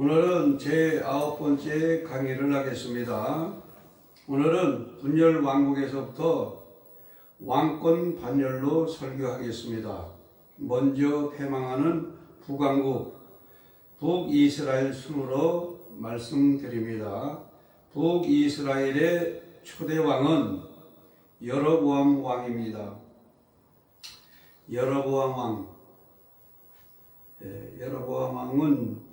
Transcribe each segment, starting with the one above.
오늘은 제 9번째 강의를 하겠습니다. 오늘은 분열 왕국에서부터 왕권 반열로 설교하겠습니다. 먼저 패망하는 북왕국, 북이스라엘 순으로 말씀드립니다. 북이스라엘의 초대 왕은 여로보암 왕입니다. 여로보암 왕. 여로보암 왕은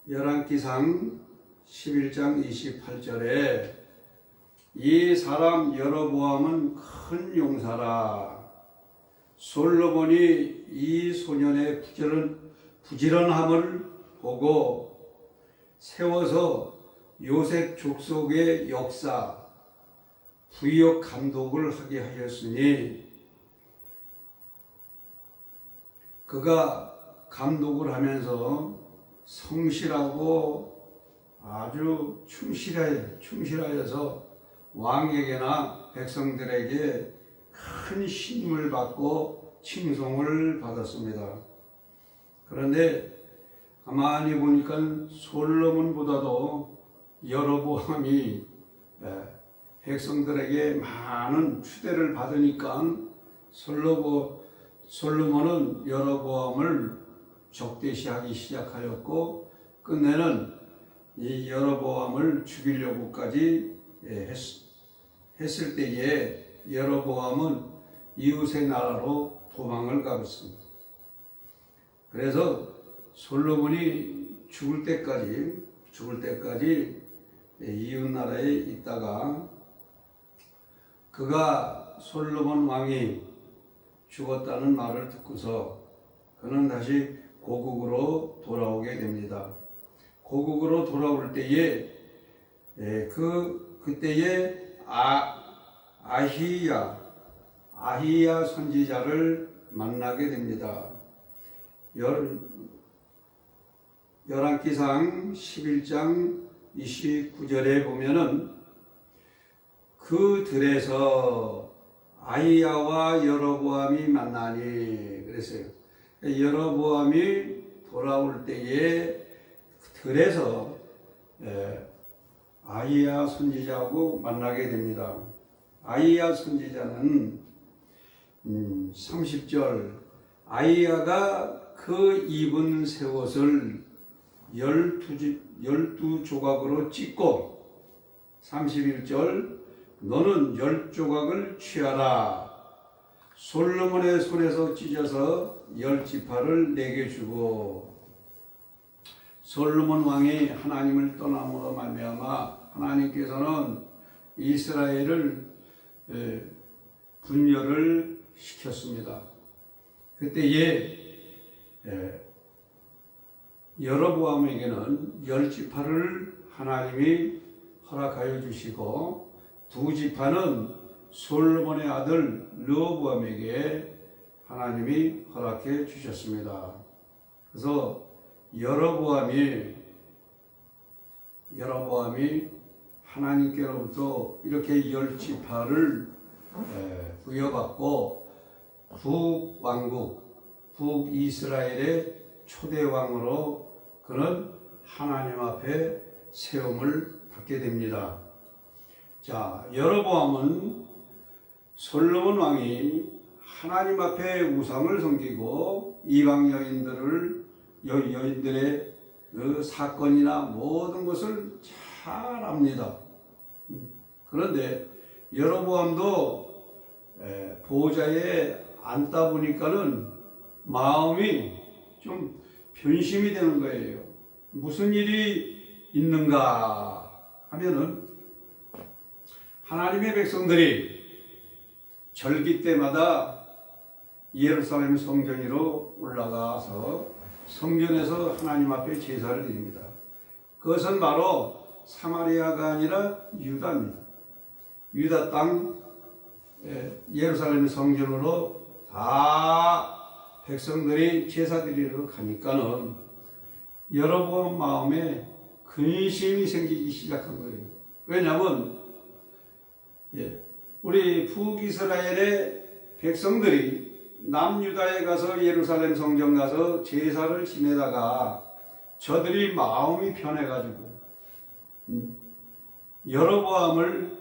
열왕기상 11장 28절에 이 사람 여로보암은 큰 용사라. 솔로몬이 이 소년의 부지런함을 보고 세워서 요셉 족속의 역사, 부역 감독을 하게 하였으니 그가 감독을 하면서 성실하고 아주 충실하여서 왕에게나 백성들에게 큰 신임을 받고 칭송을 받았습니다. 그런데 가만히 보니까 솔로몬보다도 여로보암이 백성들에게 많은 추대를 받으니까 솔로몬은 여로보암을 적대시하기 시작하였고 끝내는 이 여로보암을 죽이려고까지 했을 때에 여로보암은 이웃의 나라로 도망을 가봤습니다. 그래서 솔로몬이 죽을 때까지 이웃 나라에 있다가 그가 솔로몬 왕이 죽었다는 말을 듣고서 그는 다시 고국으로 돌아오게 됩니다. 고국으로 돌아올 때에 그때에 아히야 선지자를 만나게 됩니다. 열왕기상 11장 29절에 보면은 그 들에서 아히야와 여로보암이 만나니 그랬어요. 여로보암이 돌아올 때에 들에서 아히야 선지자하고 만나게 됩니다. 아히야 선지자는 30절 아히야가 그 입은 새 옷을 12조각으로 찢고 31절 너는 10조각을 취하라. 솔로몬의 손에서 찢어서 10지파를 내게 주고 솔로몬 왕이 하나님을 떠남으로 말미암아 하나님께서는 이스라엘을 분열을 시켰습니다. 그때에 여로보암에게는 10지파를 하나님이 허락하여 주시고 2지파는 솔로몬의 아들 르호보암에게 하나님이 허락해 주셨습니다. 그래서 여로보암이 하나님께로부터 이렇게 10지파를 부여받고 북왕국, 북이스라엘의 초대왕으로 그는 하나님 앞에 세움을 받게 됩니다. 자, 여로보암은 솔로몬 왕이 하나님 앞에 우상을 섬기고 이방 여인들의 그 사건이나 모든 것을 잘 압니다. 그런데 여로보암도 보좌에 앉다 보니까는 마음이 좀 변심이 되는 거예요. 무슨 일이 있는가 하면은 하나님의 백성들이 절기 때마다 예루살렘 성전으로 올라가서 성전에서 하나님 앞에 제사를 드립니다. 그것은 바로 사마리아가 아니라 유다입니다. 유다 땅 예루살렘 성전으로 다 백성들이 제사 드리러 가니까는 여로보암 마음에 근심이 생기기 시작한 거예요. 왜냐하면 우리 북이스라엘의 백성들이 남유다에 가서 예루살렘 성전 가서 제사를 지내다가 저들이 마음이 편해가지고 여로보암을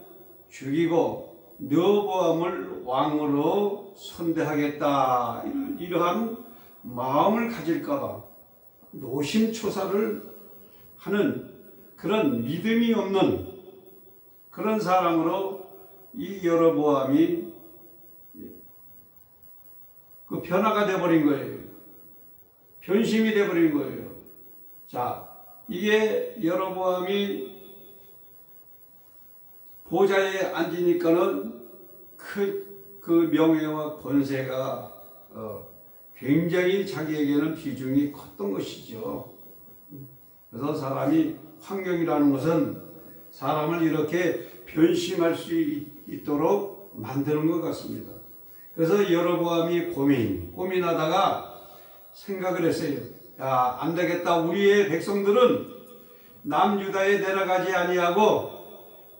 죽이고 르호보암을 왕으로 선대하겠다, 이러한 마음을 가질까봐 노심초사를 하는 그런 믿음이 없는 그런 사람으로 이 여로보암이 그 변화가 되어버린 거예요. 변심이 되어버린 거예요. 자, 이게 여로보암이 보좌에 앉으니까는 그 명예와 권세가 굉장히 자기에게는 비중이 컸던 것이죠. 그래서 사람이 환경이라는 것은 사람을 이렇게 변심할 수 있도록 만드는 것 같습니다. 그래서 여로보암이 고민하다가 생각을 했어요. 야, 안 되겠다. 우리의 백성들은 남유다에 내려가지 아니하고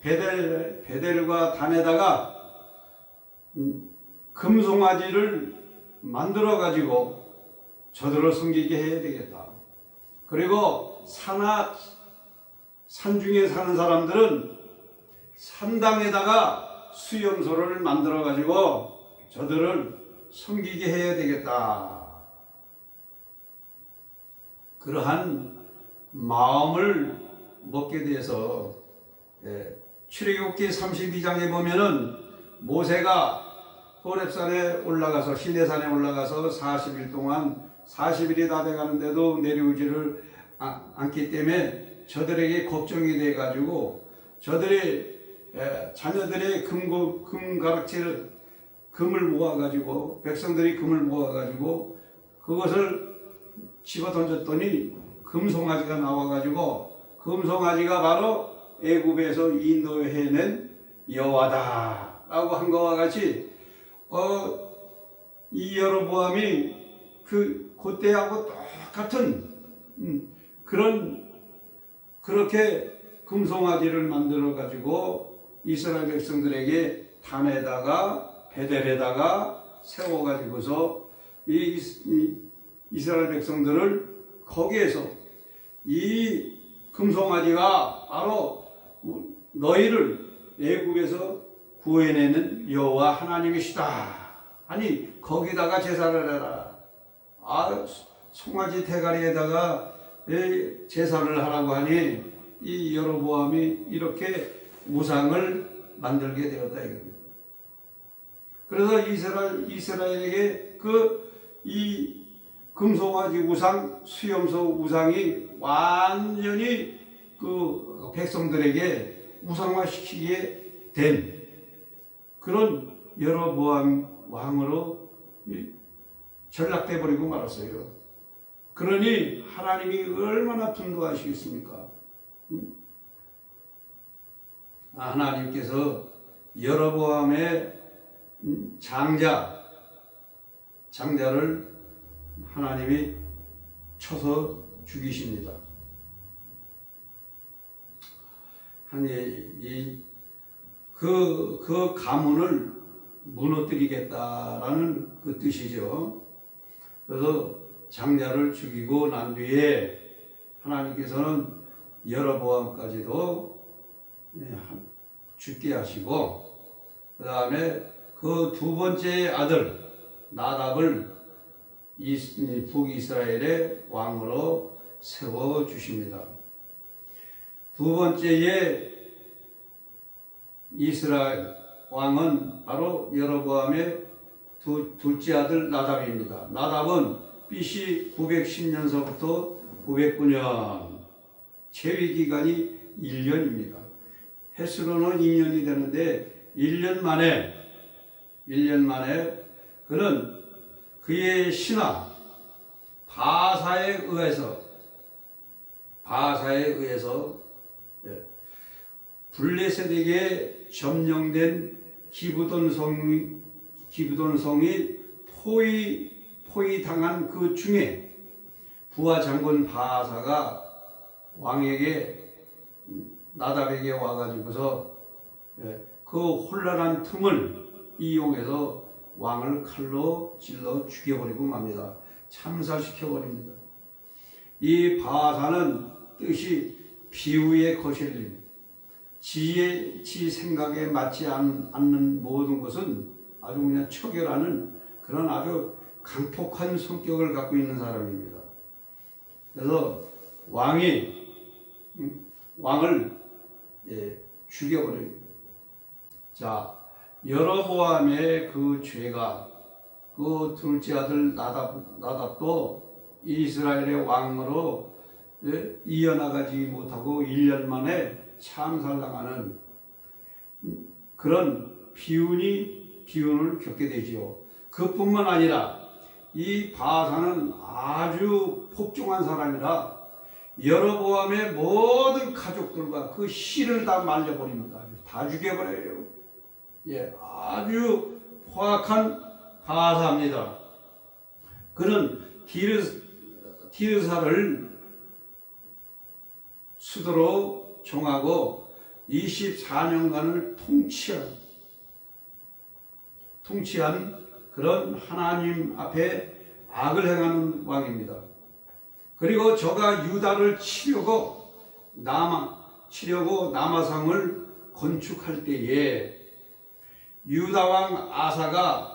베델과 단에다가 금송아지를 만들어 가지고 저들을 섬기게 해야 되겠다. 그리고 산 중에 사는 사람들은 산당에다가 수염소를 만들어 가지고 저들을 섬기게 해야 되겠다. 그러한 마음을 먹게 돼서 출애굽기 32장에 보면은 모세가 호렙산에 올라가서 시내산에 올라가서 40일 동안 40일이 다 돼가는데도 내려오지를 않기 때문에 저들에게 걱정이 돼 가지고 저들의 자녀들의 금을 모아가지고 백성들이 금을 모아가지고 그것을 집어 던졌더니 금송아지가 나와가지고 금송아지가 바로 애굽에서 인도해낸 여호와다라고 한 것과 같이 이 여로보암이 그때하고 똑같은 그렇게 금송아지를 만들어 가지고 이스라엘 백성들에게 단에다가 베델에다가 세워 가지고서 이 이스라엘 백성들을 거기에서 이 금송아지가 바로 너희를 애굽에서 구해내는 여호와 하나님이시다. 아니 거기다가 제사를 해라. 송아지 대가리에다가 제사를 하라고 하니 이 여로보암이 이렇게 우상을 만들게 되었다 이겁니다. 그래서 이스라엘에게 이 금송아지 우상, 수염소 우상이 완전히 그 백성들에게 우상화시키게 된 그런 여로보암 왕으로 전락돼 버리고 말았어요. 그러니 하나님이 얼마나 분노하시겠습니까? 하나님께서 여로보암의 장자를 하나님이 쳐서 죽이십니다. 그 가문을 무너뜨리겠다라는 그 뜻이죠. 그래서 장자를 죽이고 난 뒤에 하나님께서는 여로보암까지도 죽게 하시고 그 다음에 그 두 번째 아들 나답을 북이스라엘의 왕으로 세워주십니다. 두 번째의 이스라엘 왕은 바로 여로보암의 둘째 아들 나답입니다. 나답은 BC 910년서부터 909년 재위 기간이 1년입니다. 횟수로는 2년이 되는데 1년 만에 그는 그의 신하 바사에 의해서 블레셋에게 점령된 기브돈성이 포위당한 그 중에 부하 장군 바사가 왕에게 나답에게 와가지고서 그 혼란한 틈을 이용해서 왕을 칼로 찔러 죽여버리고 맙니다. 참살시켜버립니다. 이 바하사는 뜻이 비유의 거슬림, 지 생각에 맞지 않는 모든 것은 아주 그냥 처결하는 그런 아주 강폭한 성격을 갖고 있는 사람입니다. 그래서 왕을 죽여버려요. 자, 여로보암의 그 죄가 그 둘째 아들 나답도 이스라엘의 왕으로 이어나가지 못하고 1년 만에 참살당하는 그런 비운을 겪게 되지요. 그뿐만 아니라 이 바하사는 아주 복종한 사람이라 여로보암의 모든 가족들과 그 씨를 다 말려버립니다. 다 죽여버려요. 아주 포악한 바하사입니다. 그는 디르사를 수도로 정하고 24년간을 통치한 그런 하나님 앞에 악을 행하는 왕입니다. 그리고 저가 유다를 치려고 남아성을 건축할 때에 유다 왕 아사가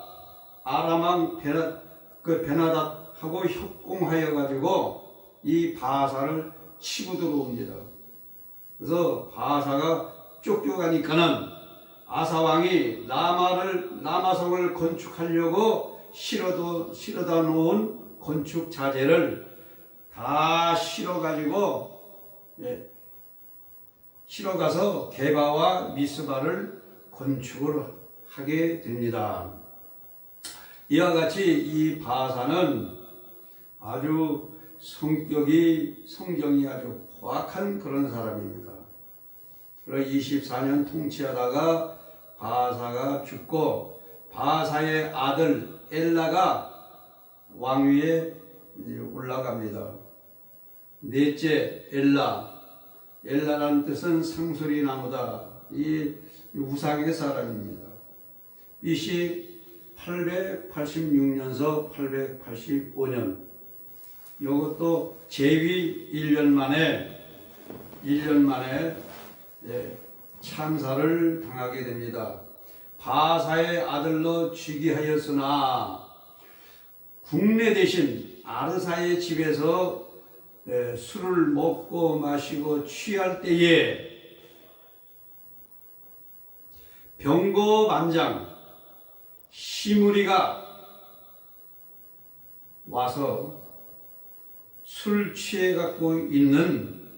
아람 왕 베나닷하고 협공하여 가지고 이 바하사를 치고 들어옵니다. 그래서 바하사가 쫓겨가니까는 아사 왕이 남아성을 건축하려고 실어다 놓은 건축 자재를 다 실어가서 게바와 미스바를 건축을 하게 됩니다. 이와 같이 이 바하사는 아주 성정이 아주 포악한 그런 사람입니다. 그래서 24년 통치하다가 바하사가 죽고 바하사의 아들 엘라가 왕위에 올라갑니다. 넷째 엘라라는 뜻은 상소리 나무다. 이 우상의 사람입니다. BC 886년서 885년. 이것도 제위 1년 만에 참사를 당하게 됩니다. 바하사의 아들로 즉위하였으나 국내 대신 아르사의 집에서 술을 먹고 마시고 취할 때에 병거반장 시므리가 와서 술 취해 갖고 있는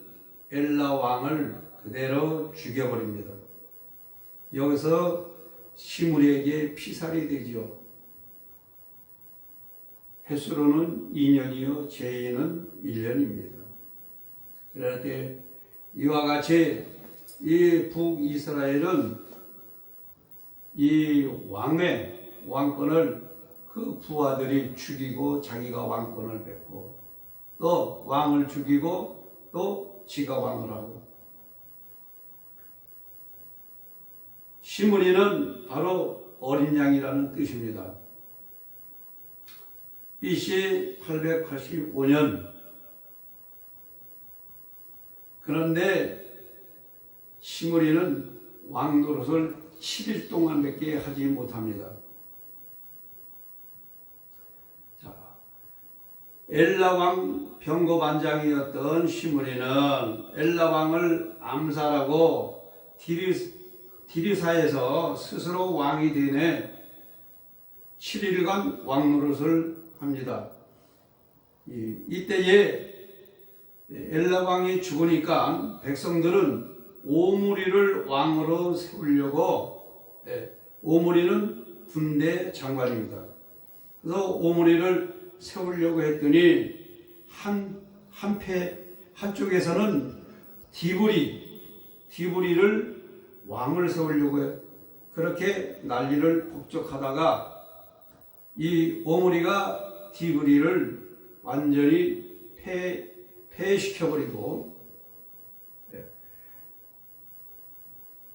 엘라 왕을 그대로 죽여버립니다. 여기서 시므리에게 피살이 되지요. 횟수로는 2년이요 죄인은 1년입니다. 그럴 때 이와 같이 이 북이스라엘은 이 왕권을 그 부하들이 죽이고 자기가 왕권을 뺏고 또 왕을 죽이고 또 지가 왕을 하고, 시므리는 바로 어린 양이라는 뜻입니다. BC 885년. 그런데 시므리는 왕 노릇을 7일 동안밖에 하지 못합니다. 자, 엘라 왕 병거반장이었던 시므리는 엘라 왕을 암살하고 디르사에서 스스로 왕이 되네 7일간 왕 노릇을 합니다. 이때에 엘라 왕이 죽으니까 백성들은 오므리를 왕으로 세우려고, 오므리는 군대 장관입니다. 그래서 오므리를 세우려고 했더니 한쪽에서는 디브리를 왕을 세우려고 그렇게 난리를 북적하다가 이 오므리가 디브리를 완전히 폐해시켜버리고,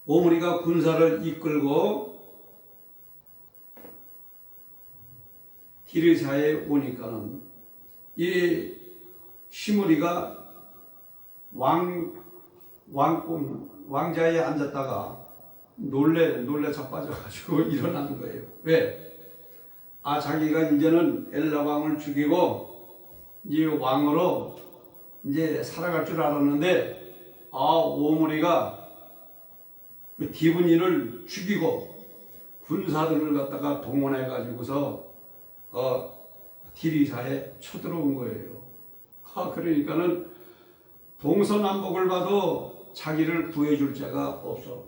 오므리가 군사를 이끌고 디르사에 오니까는 이 시므리가 왕자에 앉았다가 놀래 자빠져가지고 일어나는 거예요. 왜? 자기가 이제는 엘라 왕을 죽이고 이 왕으로 이제 살아갈 줄 알았는데 오므리가 그 디브니를 죽이고 군사들을 갖다가 동원해 가지고서 디리사에 쳐들어온 거예요. 그러니까는 동서남북을 봐도 자기를 구해줄 자가 없어.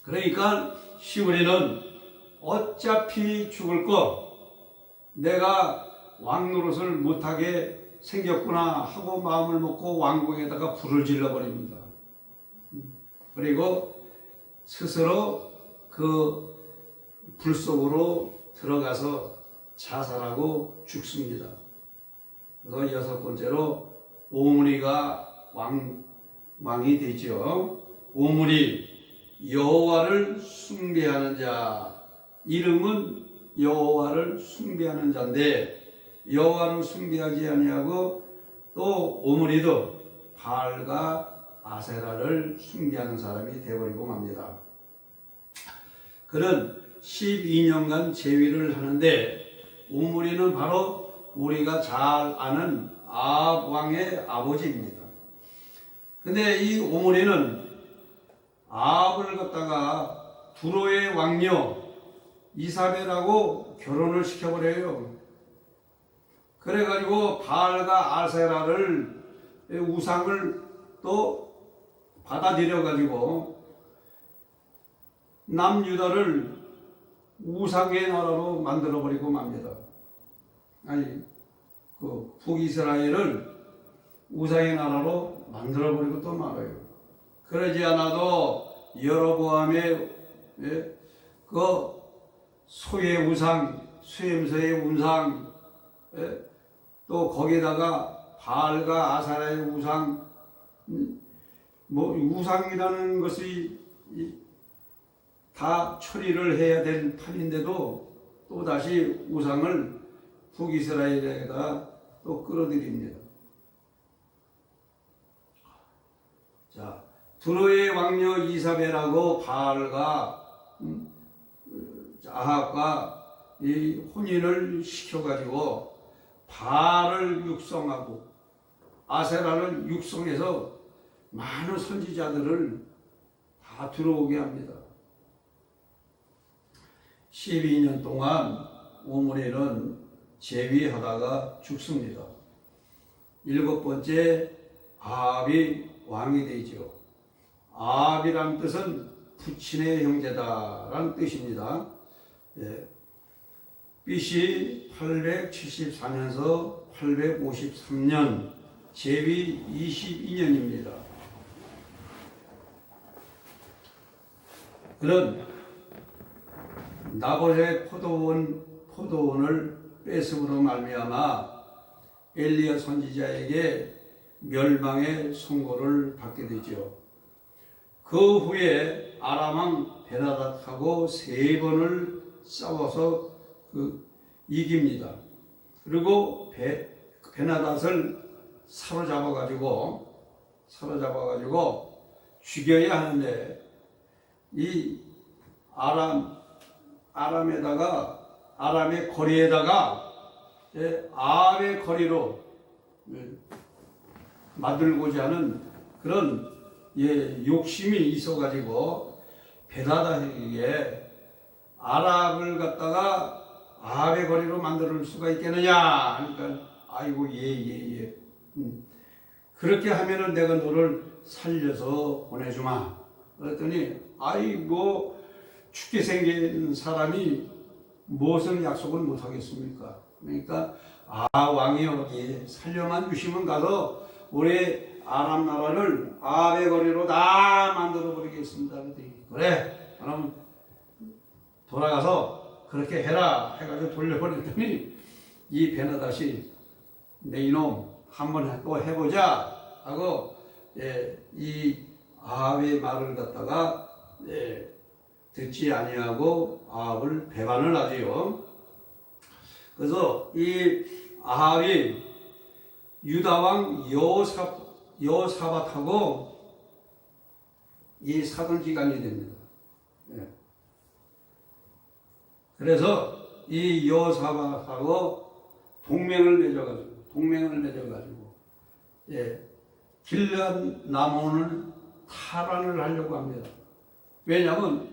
그러니까 시므리는 어차피 죽을 거 내가 왕 노릇을 못하게 생겼구나 하고 마음을 먹고 왕궁에다가 불을 질러버립니다. 그리고 스스로 그 불 속으로 들어가서 자살하고 죽습니다. 그래서 여섯 번째로 오므리가 왕이 되죠. 오므리 여호와를 숭배하는 자, 이름은 여호와를 숭배하는 자인데 여호와를 숭배하지 아니하고 또 오므리도 바알과 아세라를 숭배하는 사람이 되어버리고 맙니다. 그는 12년간 제위를 하는데 오므리는 바로 우리가 잘 아는 아합 왕의 아버지입니다. 근데 이 오므리는 아합을 갖다가 두로의 왕녀 이사벨하고 결혼을 시켜버려요. 그래가지고 바알과 아세라를 우상을 또 받아들여가지고 남유다를 우상의 나라로 만들어버리고 맙니다. 그 북이스라엘을 우상의 나라로 만들어버리고 또 말아요. 그러지 않아도 여로보암의 그 소의 우상, 쇠임서의 우상, 또 거기다가 바알과 아사라의 우상, 우상이라는 것이 다 처리를 해야 될 판인데도 또 다시 우상을 북이스라엘에다 또 끌어들입니다. 자, 두로의 왕녀 이사벨하고 바알과 아합과 이 혼인을 시켜가지고 바알을 육성하고 아세라를 육성해서 많은 선지자들을 다 들어오게 합니다. 12년 동안 오므리는 제위하다가 죽습니다. 일곱 번째 아합이 왕이 되죠. 아합이란 뜻은 부친의 형제다라는 뜻입니다. BC 874년서 853년 제위 22년입니다. 그는 나봇의 포도원을 뺏음으로 말미암아 엘리야 선지자에게 멸망의 선고를 받게 되죠. 그 후에 아람 왕 베나닷하고 3번을 싸워서 이깁니다. 그리고 베나닷을 사로잡아가지고 죽여야 하는데 이 아람의 거리에다가 아합의 거리로 만들고자 하는 그런 욕심이 있어가지고 베나닷에게 아랍을 갖다가 아합의 거리로 만들 수가 있겠느냐 하니까 아이고 예. 그렇게 하면은 내가 너를 살려서 보내주마. 그랬더니 아이고 죽게 생긴 사람이 무엇을 약속을 못하겠습니까? 그러니까 왕이여 살려만 주시면 가서 우리 아람 나라를 아합의 거리로 다 만들어 버리겠습니다. 그래 그럼 돌아가서 그렇게 해라 해가지고 돌려보냈더니 이 베나닷이 내 이놈 한번 또 해보자 하고 이 아합의 말을 갖다가 듣지 아니하고 아합을 배반을 하지요. 그래서 이 아합이 유다왕 여호사밧하고 이 사돈지간이 됩니다. 예. 그래서 이 여호사밧하고 동맹을 맺어가지고 예, 길르앗 남원을 탈환을 하려고 합니다. 왜냐하면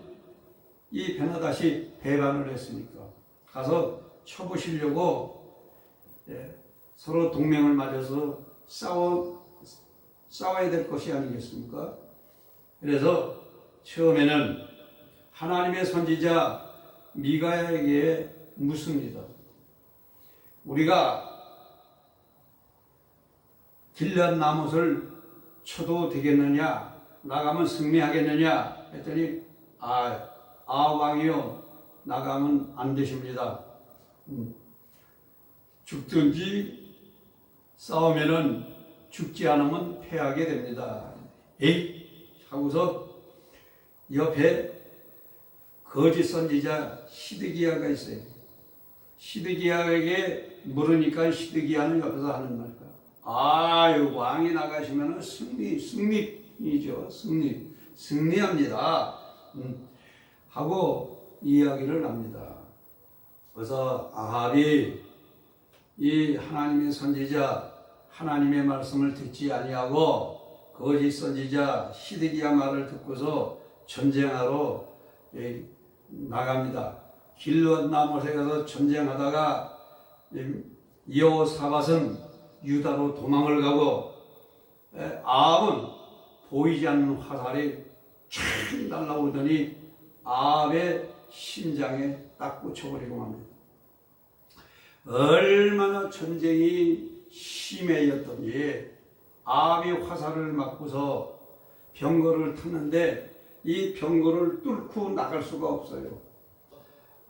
이 베나닷이 배반을 했으니까 가서 쳐부시려고 예, 서로 동맹을 맺어서 싸워야 될 것이 아니겠습니까? 그래서 처음에는 하나님의 선지자 미가야에게 묻습니다. 우리가 길르앗 나못을 쳐도 되겠느냐? 나가면 승리하겠느냐? 했더니 왕이요, 나가면 안 되십니다. 죽든지 싸우면은 죽지 않으면 패하게 됩니다. 에이! 하고서 옆에 거짓 선지자 시드기야가 있어요. 시드기야에게 물으니까 시드기야는 옆에서 하는 말이야. 왕이 나가시면은 승리이죠. 승리합니다. 하고 이야기를 합니다. 그래서 아합이 이 하나님의 선지자 하나님의 말씀을 듣지 아니하고 거짓 선지자 시드기야 말을 듣고서 전쟁하러 나갑니다. 길르앗 나못에 가서 전쟁하다가 여호사밧은 유다로 도망을 가고 아합은 보이지 않는 화살이 촥 날라오더니 아합의 심장에 딱 꽂혀버리고 맙니다. 얼마나 전쟁이 심해였던지 아합이 화살을 맞고서 병거를 탔는데 이 병거를 뚫고 나갈 수가 없어요.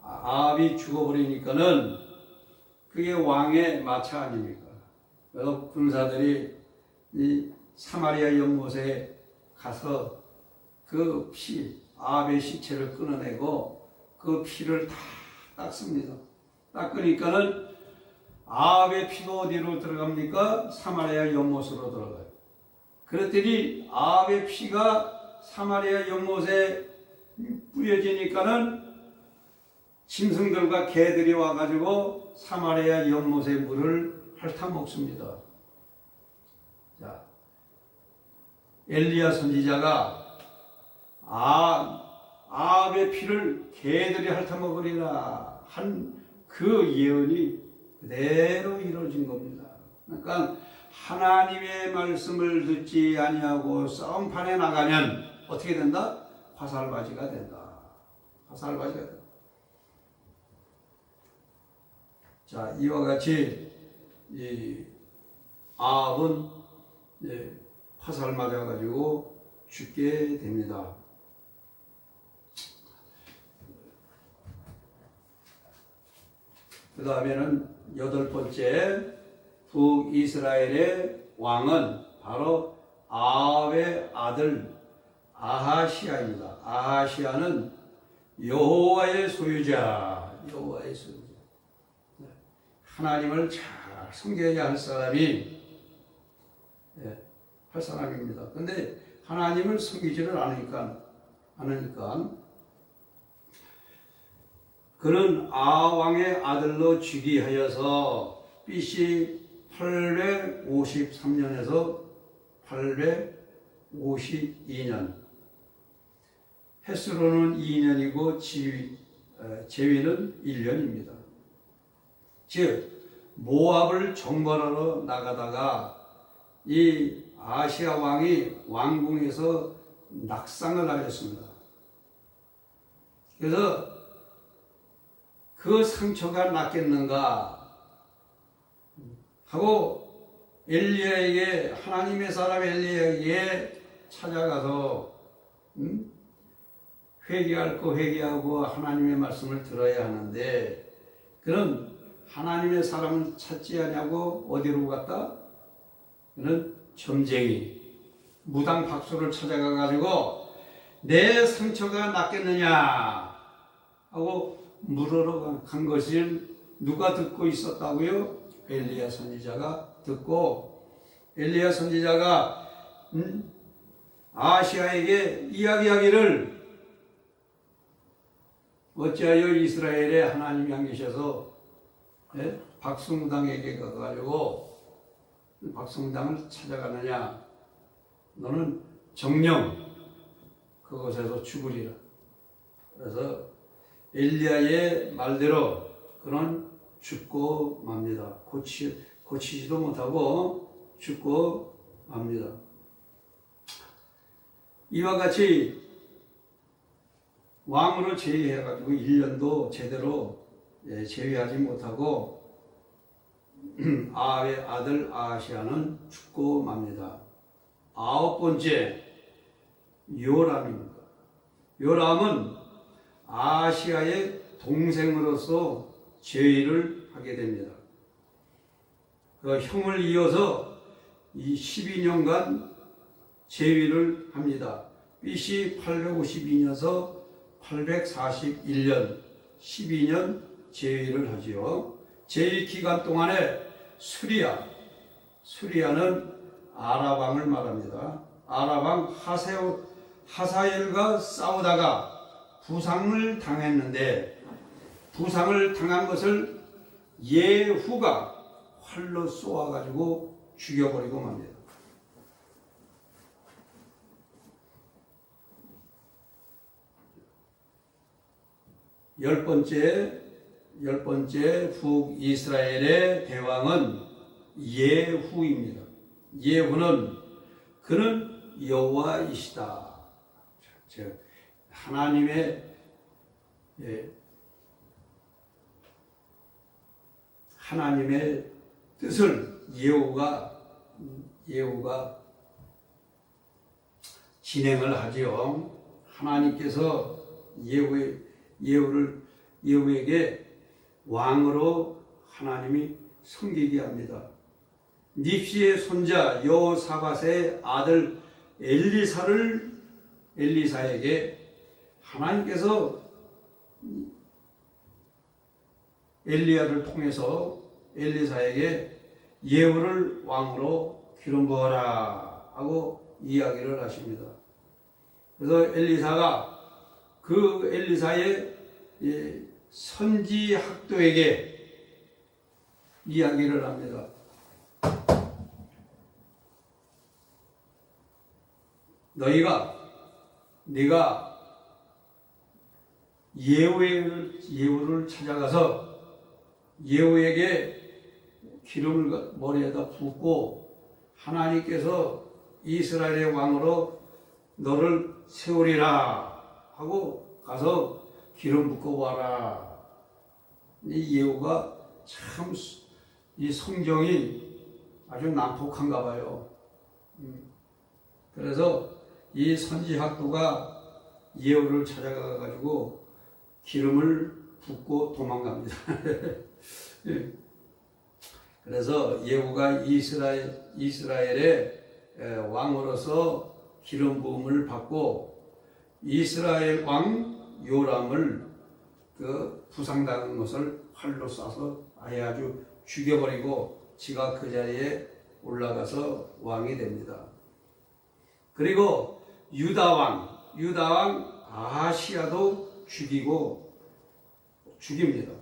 아합이 죽어버리니까는 그게 왕의 마차 아닙니까? 그래서 군사들이 이 사마리아 연못에 가서 그 아합의 시체를 끊어내고 그 피를 다 닦습니다. 닦으니까는 아합의 피가 어디로 들어갑니까? 사마리아 연못으로 들어가요. 그랬더니 아합의 피가 사마리아 연못에 뿌려지니까는 짐승들과 개들이 와가지고 사마리아 연못의 물을 핥아먹습니다. 자, 엘리야 선지자가 아합의 피를 개들이 핥아먹으리라 한 그 예언이 그대로 이루어진 겁니다. 그러니까 하나님의 말씀을 듣지 아니하고 싸움판에 나가면 어떻게 된다? 화살바지가 된다. 화살바지가 된다. 자, 이와 같이 이 아합은 화살 맞아가지고 죽게 됩니다. 그 다음에는 8번째 북이스라엘의 왕은 바로 아합의 아들 아하시아입니다. 아하시아는 여호와의 소유자. 하나님을 잘 섬겨야 할 사람이 할 사람입니다. 그런데 하나님을 섬기지를 않으니까 그는 아왕의 아들로 즉위하여서 BC 853년에서 852년, 햇수로는 2년이고 제위는 1년입니다. 즉 모압을 정벌하러 나가다가 이 아시아 왕이 왕궁에서 낙상을 하였습니다. 그래서 그 상처가 낫겠는가 하고 엘리야에게, 하나님의 사람 엘리야에게 찾아가서 회개할 거 회개하고 하나님의 말씀을 들어야 하는데, 그는 하나님의 사람을 찾지 않냐고 어디로 갔다? 그는 점쟁이 무당 박수를 찾아가 가지고 내 상처가 낫겠느냐 하고 물으러 간 것을 누가 듣고 있었다고요? 엘리야 선지자가 듣고 엘리야 선지자가 아하시아에게 이야기하기를 어찌하여 이스라엘에 하나님이 안 계셔서 박성당에게 가가지고 박성당을 찾아가느냐. 너는 정령 그곳에서 죽으리라. 그래서 엘리야의 말대로 그는 죽고 맙니다. 고치지도 못하고 죽고 맙니다. 이와 같이 왕으로 제위해가지고 1년도 제대로 제위하지 못하고 아합의 아들 아하시아는 죽고 맙니다. 9번째 요람입니다. 요람은 아하시아의 동생으로서 제위를 하게 됩니다. 그 형을 이어서 이 12년간 제위를 합니다. BC 852년에서 841년 12년 제위를 하지요. 제위 기간 동안에 수리아는 아랍 왕을 말합니다. 아랍 왕 하사엘과 싸우다가 부상을 당했는데 부상을 당한 것을 예후가 활로 쏘아가지고 죽여버리고 맙니다. 열 번째 북이스라엘의 대왕은 예후입니다. 예후는 그는 여호와이시다. 하나님의 뜻을 예후가 진행을 하지요. 하나님께서 예후에게 왕으로 하나님이 섬기게 합니다. 닙시의 손자 여호사밧의 아들 엘리사에게 하나님께서 엘리야를 통해서 엘리사에게 예후를 왕으로 기름 부어라 하고 이야기를 하십니다. 그래서 엘리사가 그 엘리사의 선지학도에게 이야기를 합니다. 네가 예후를 찾아가서 예후에게 기름을 머리에다 붓고 하나님께서 이스라엘의 왕으로 너를 세우리라 하고 가서 기름 붓고 와라. 이 예후가 참 이 성경이 아주 난폭한가 봐요. 그래서 이 선지학도가 예후를 찾아가 가지고 기름을 붓고 도망갑니다. 그래서 예후가 이스라엘의 왕으로서 기름 부음을 받고 이스라엘 왕 요람을 그 부상당한 것을 활로 쏴서 아주 죽여버리고 지가 그 자리에 올라가서 왕이 됩니다. 그리고 유다 왕 아하시아도 죽입니다.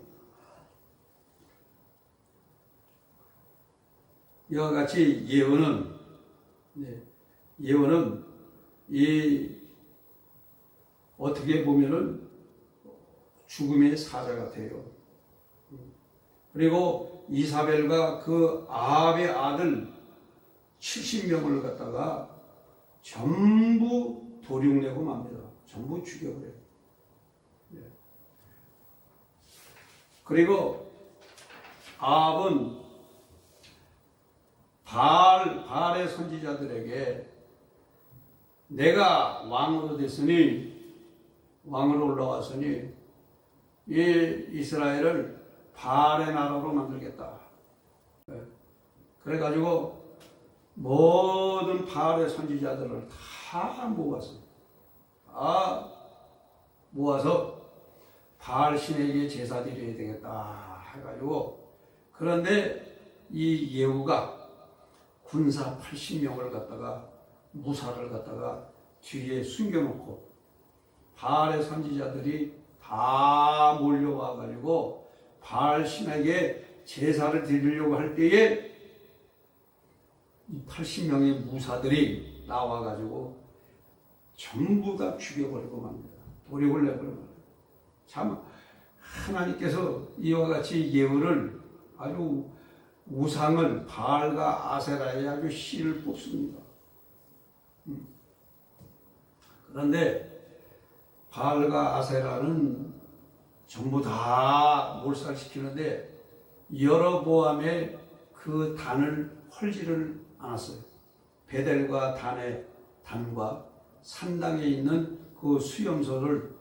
이와 같이 예후는 어떻게 보면은 죽음의 사자 같아요. 그리고 이사벨과 그 아합의 아들 70명을 갖다가 전부 도륙내고 맙니다. 전부 죽여버려요. 그리고 아합은 바알의 선지자들에게 내가 왕으로 올라왔으니 이 이스라엘을 바알의 나라로 만들겠다. 그래가지고 모든 바알의 선지자들을 다 모아서 바알 신에게 제사 드려야 되겠다 해가지고 그런데 이 예후가 군사 80명을 갖다가 무사를 갖다가 뒤에 숨겨놓고 바알의 선지자들이 다 몰려와가지고 바알 신에게 제사를 드리려고 할 때에 이 80명의 무사들이 나와가지고 전부 다 죽여버리고 맙니다. 돌입을 내버려요. 참 하나님께서 이와 같이 예후를 아주 우상을 바알과 아세라에 아주 씨를 뽑습니다. 그런데 바알과 아세라는 전부 다 몰살시키는데 여로보암의 그 단을 헐지를 않았어요. 베델과 단과 산당에 있는 그 수염소를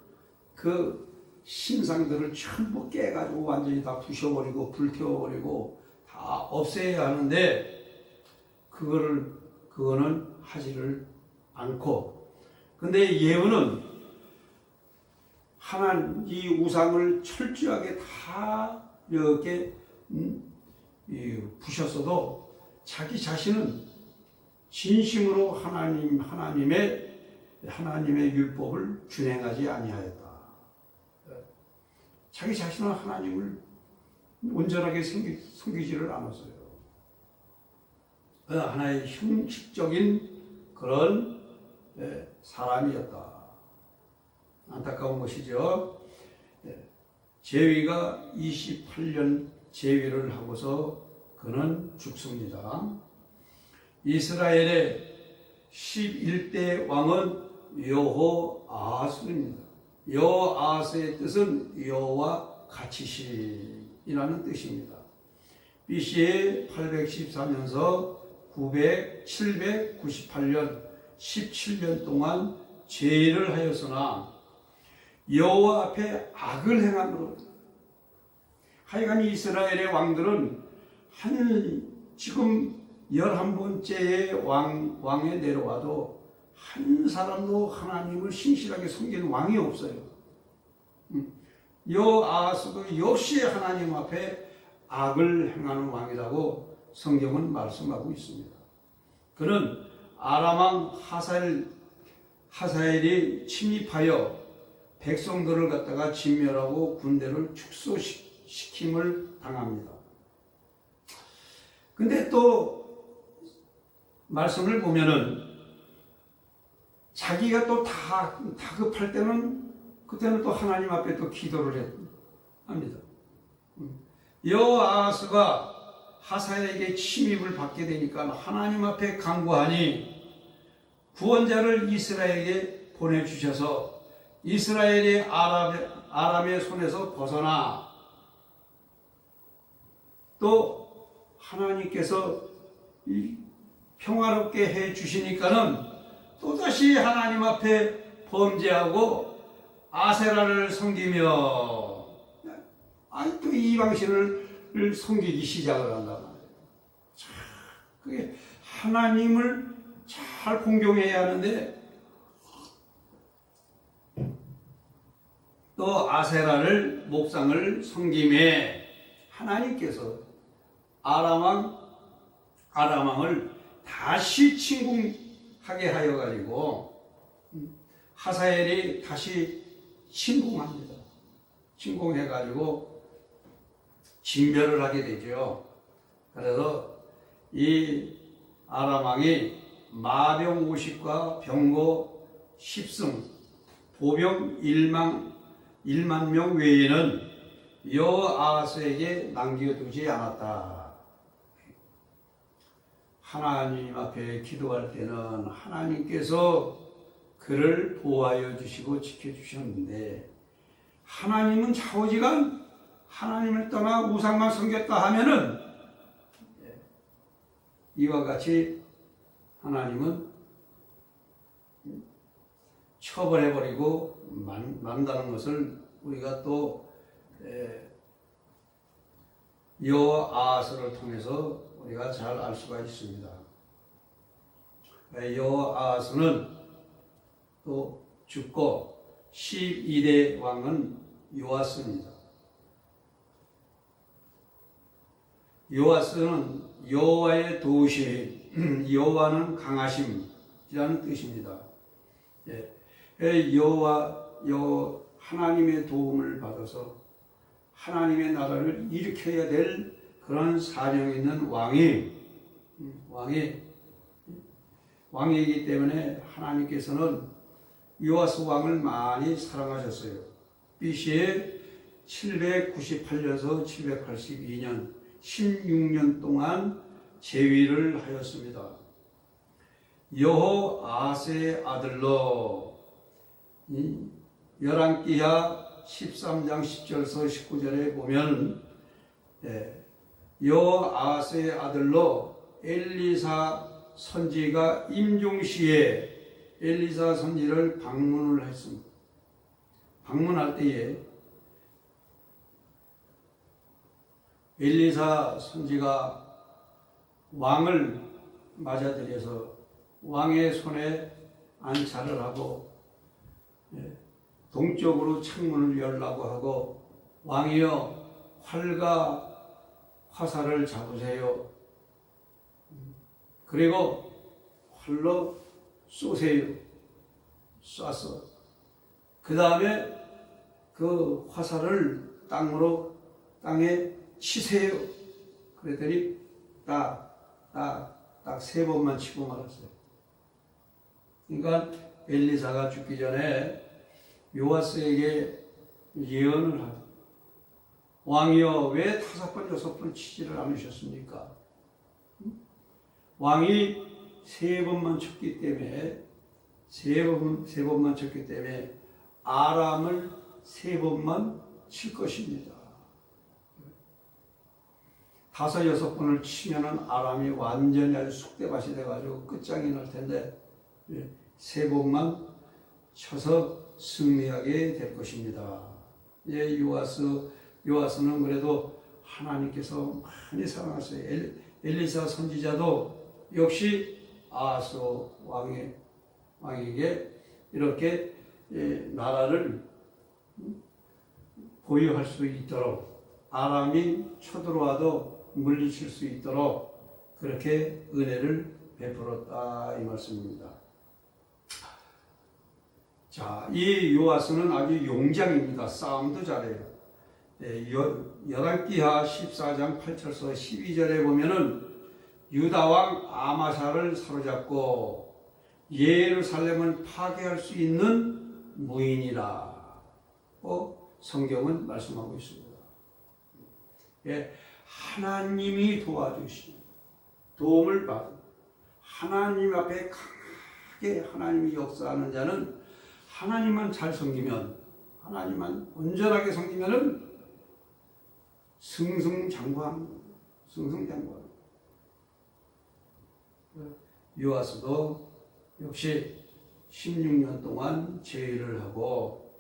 그 신상들을 전부 깨가지고 완전히 다 부셔버리고 불태워버리고 다 없애야 하는데 그거는 하지를 않고, 근데 예후는 이 우상을 철저하게 다 이렇게 부셨어도 자기 자신은 진심으로 하나님의 율법을 준행하지 아니하였다. 자기 자신은 하나님을 온전하게 섬기지를 않았어요. 하나의 형식적인 그런 사람이었다. 안타까운 것이죠. 제위가 28년 제위를 하고서 그는 죽습니다. 이스라엘의 11대 왕은 여호아하스입니다. 여호아하스의 뜻은 여호와 같이시라는 뜻입니다. BC에 814년서 798년 17년 동안 제의를 하였으나 여호와 앞에 악을 행함으로 하여간 이스라엘의 왕들은 지금 11번째의 왕에 내려와도 한 사람도 하나님을 신실하게 섬기는 왕이 없어요. 여호아하스도 역시 하나님 앞에 악을 행하는 왕이라고 성경은 말씀하고 있습니다. 그는 아람왕 하사엘이 침입하여 백성들을 갖다가 진멸하고 군대를 축소시킴을 당합니다. 근데 또 말씀을 보면은 자기가 또 다급할 때는 그때는 또 하나님 앞에 또 기도를 합니다. 여호아하스가 하사엘에게 침입을 받게 되니까 하나님 앞에 간구하니 구원자를 이스라엘에게 보내주셔서 이스라엘이 아람의 손에서 벗어나 또 하나님께서 평화롭게 해 주시니까는 또다시 하나님 앞에 범죄하고 아세라를 섬기며 또 이방신을 섬기기 시작을 한단 말이에요. 그게 하나님을 잘 공경해야 하는데 또 아세라를 목상을 섬김에 하나님께서 아람왕을 다시 침공하게 하여 가지고 하사엘이 다시 침공합니다. 침공해 가지고 진멸을 하게 되죠. 그래서 이 아람왕이 마병 50과 병거 10승, 보병 1만 명 외에는 여호아하스에게 남겨두지 않았다. 하나님 앞에 기도할 때는 하나님께서 그를 보호하여 주시고 지켜주셨는데 하나님은 좌우지간 하나님을 떠나 우상만 섬겼다 하면은 이와 같이 하나님은 처벌해버리고 만다는 것을 우리가 또 여호아하스를 통해서 우리가 잘 알 수가 있습니다. 여호아하스는 또 죽고 12대 왕은 요아스입니다. 요아스는 여호와의 도우심, 여호와는 강하심이라는 뜻입니다. 하나님의 도움을 받아서 하나님의 나라를 일으켜야 될 그런 사명 있는 왕이기 때문에 하나님께서는 요아스 왕을 많이 사랑하셨어요. BC에 798년에서 782년 16년 동안 재위를 하였습니다. 여호아스의 아들로 열왕기하 13장 10절에서 19절에 보면 여호아스의 아들로 엘리사 선지가 임종시에 엘리사 선지를 방문을 했습니다. 방문할 때에 엘리사 선지가 왕을 맞아들여서 왕의 손에 안차를 하고 동쪽으로 창문을 열라고 하고 왕이여 활과 화살을 잡으세요. 그리고 활로 쏘세요. 쐈어. 그 다음에 그 화살을 땅에 치세요. 그랬더니 딱 세 번만 치고 말았어요. 그러니까 엘리사가 죽기 전에 요아스에게 예언을 하고 왕이여 왜 5번 6번 치지를 않으셨습니까? 왕이 3번만 쳤기 때문에 3번만 쳤기 때문에 아람을 3번만 칠 것입니다. 5, 6번을 치면은 아람이 완전히 아주 쑥대밭이 돼가지고 끝장이 날 텐데 3번만 쳐서 승리하게 될 것입니다. 요아스는 그래도 하나님께서 많이 사랑하셨어요. 엘리사 선지자도 역시 아하스 왕에게 이렇게 나라를 보유할 수 있도록 아람이 쳐들어와도 물리칠 수 있도록 그렇게 은혜를 베풀었다 이 말씀입니다. 자, 이 요아스는 아주 용장입니다. 싸움도 잘해요. 열왕기하 14장 8절에서 12절에 보면은 유다왕 아마샤를 사로잡고 예루살렘을 파괴할 수 있는 무인이라고 성경은 말씀하고 있습니다. 하나님이 도와주신 도움을 받은 하나님 앞에 강하게 하나님이 역사하는 자는 하나님만 잘 섬기면 하나님만 온전하게 섬기면은 승승장구합니다. 요아스도 역시 16년 동안 제위를 하고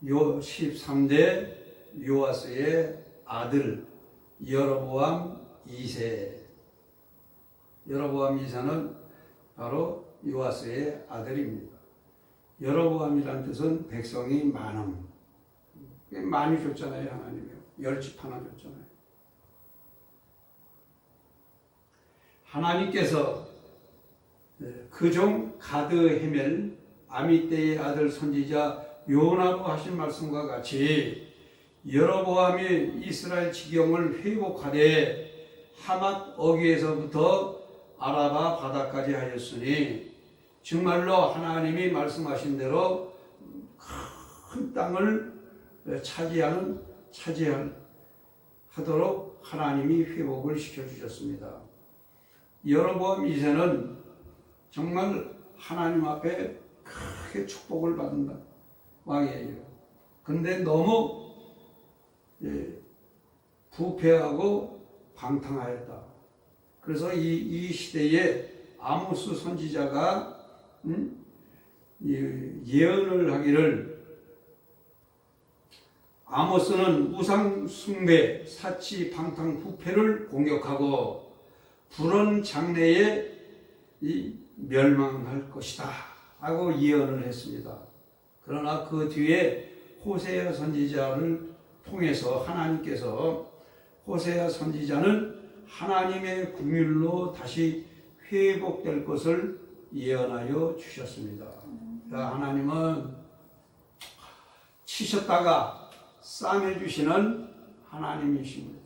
13대 요아스의 아들 여로보암 2세. 여로보암 2세는 바로 요아스의 아들입니다. 여로보암이라는 뜻은 백성이 많음. 많이 줬잖아요, 하나님이. 10집 하나 줬잖아요. 하나님께서 그 종 가드 헤멜 아미떼의 아들 선지자 요나로 하신 말씀과 같이 여로보암이 이스라엘 지경을 회복하되 하맛 어귀에서부터 아라바 바다까지 하였으니 정말로 하나님이 말씀하신 대로 큰 땅을 차지하도록 하나님이 회복을 시켜주셨습니다. 여로보암 2세는 정말 하나님 앞에 크게 축복을 받은 왕이에요. 근데 너무 부패하고 방탕하였다. 그래서 이 시대에 아모스 선지자가 예언을 하기를 아모스는 우상 숭배, 사치, 방탕, 부패를 공격하고 불온 장래에 멸망할 것이다 하고 예언을 했습니다. 그러나 그 뒤에 호세아 선지자를 통해서 하나님께서 호세아 선지자는 하나님의 국률로 다시 회복될 것을 예언하여 주셨습니다. 그러니까 하나님은 치셨다가 싸매주시는 하나님이십니다.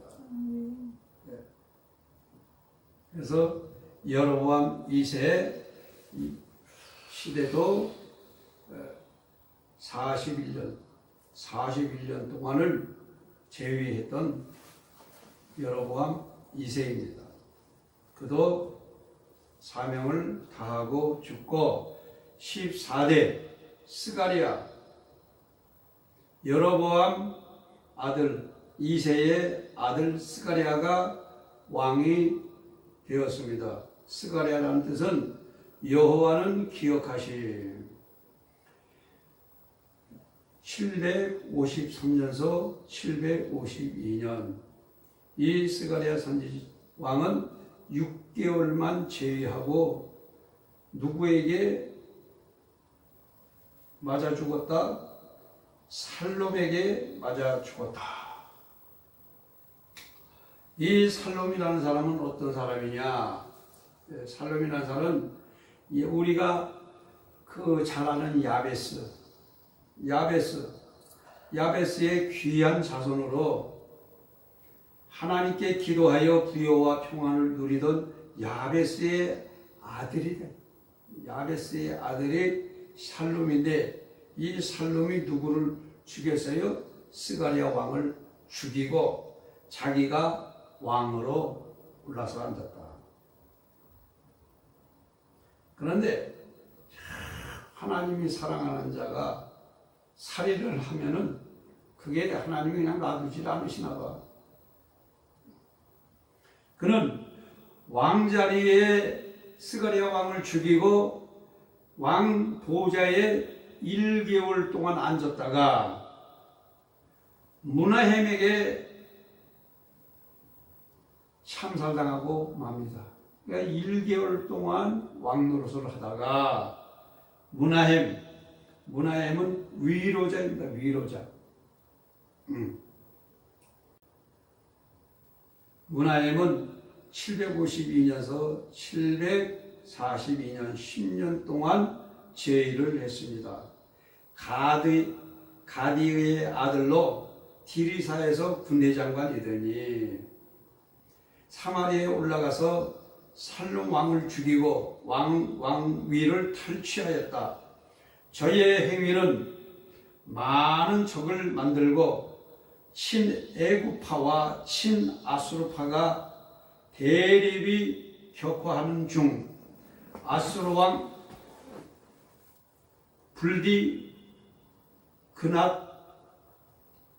그래서 여로보암 2세 시대도 41년 동안을 재위했던 여로보암 2세입니다. 그도 사명을 다하고 죽고 14대 스가랴 여로보암 아들 2세의 아들 스가랴가 왕이 되었습니다. 스가랴라는 뜻은 여호와는 기억하심. 753년서 752년 이 스가랴 선지 왕은 6개월만 제위하고 누구에게 맞아 죽었다? 살롬에게 맞아 죽었다. 이 살롬이라는 사람은 어떤 사람이냐? 살롬이라는 사람은 우리가 잘 아는 야베스의 귀한 자손으로 하나님께 기도하여 부여와 평안을 누리던 야베스의 아들이 살롬인데 이 살롬이 누구를 죽였어요? 스가랴 왕을 죽이고 자기가 왕으로 올라서 앉았다. 그런데 하나님이 사랑하는 자가 살인을 하면은 그게 하나님이 그냥 놔두질 않으시나 봐. 그는 왕자리에 스가랴 왕을 죽이고 왕 보좌에 1개월 동안 앉았다가 무나헴에게 참살당하고 맙니다. 그러니까 1개월 동안 왕 노릇을 하다가 무나헴은 위로자입니다. 위로자. 무나헴은 752년에서 742년 10년 동안 제위를 했습니다. 가디의 아들로 디리사에서 군대장관이 되니 사마리아에 올라가서 살롬 왕을 죽이고 왕위를 탈취하였다. 저의 행위는 많은 적을 만들고 친애굽파와 친아수르파가 대립이 격화하는 중 아수르 왕 불디 그낫